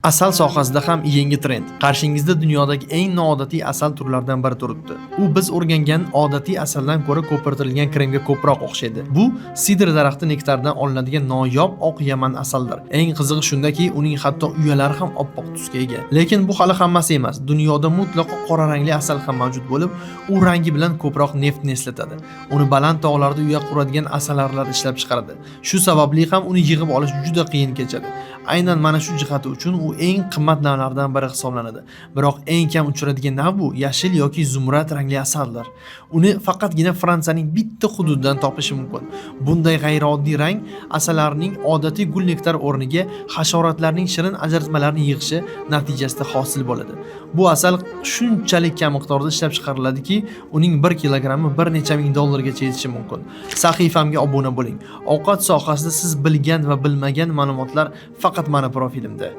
Asal sohasida ham yangi trend. Qarshingizda dunyodagi eng noodatiy asal turlaridan biri turibdi. U biz o'rgangan odatiy asaldan ko'ra ko'pirtirilgan kremga ko'proq o'xshaydi. Bu sidr daraxti nektaridan olinadigan noyob oq yaman asaldir. Eng qizig'i shundaki, uning hatto uyalari ham oppoq tusga ega. Lekin bu hali hammasi emas. Dunyoda mutlaqo qora rangli asal ham mavjud bo'lib, u rangi bilan ko'proq neftni eslatadi. Uni baland tog'larda uya quradigan asalarilar ishlab chiqaradi. Shu sababli ham uni yig'ib olish juda qiyin kechadi. Aynan mana shu jihati uchun u eng qimmat navlardan biri hisoblanadi. Biroq eng kam uchraydigan nav bu yashil yoki zumrad rangli asaldir. Uni faqatgina Fransiyaning bitta hududidan topish mumkin. Bunday g'ayrioddiy rang asallarning odatiy gul nektar o'rniga hasharotlarning shirin ajratmalarini yig'ishi natijasida hosil bo'ladi. Bu asal shunchalik kam miqdorda ishlab chiqariladiki, uning 1 kilogrammi bir necha ming dollargacha yetishi mumkin. Sahifamga obuna bo'ling. Ovqat sohasida siz bilgan va bilmagan ma'lumotlar faqat mana profilimda.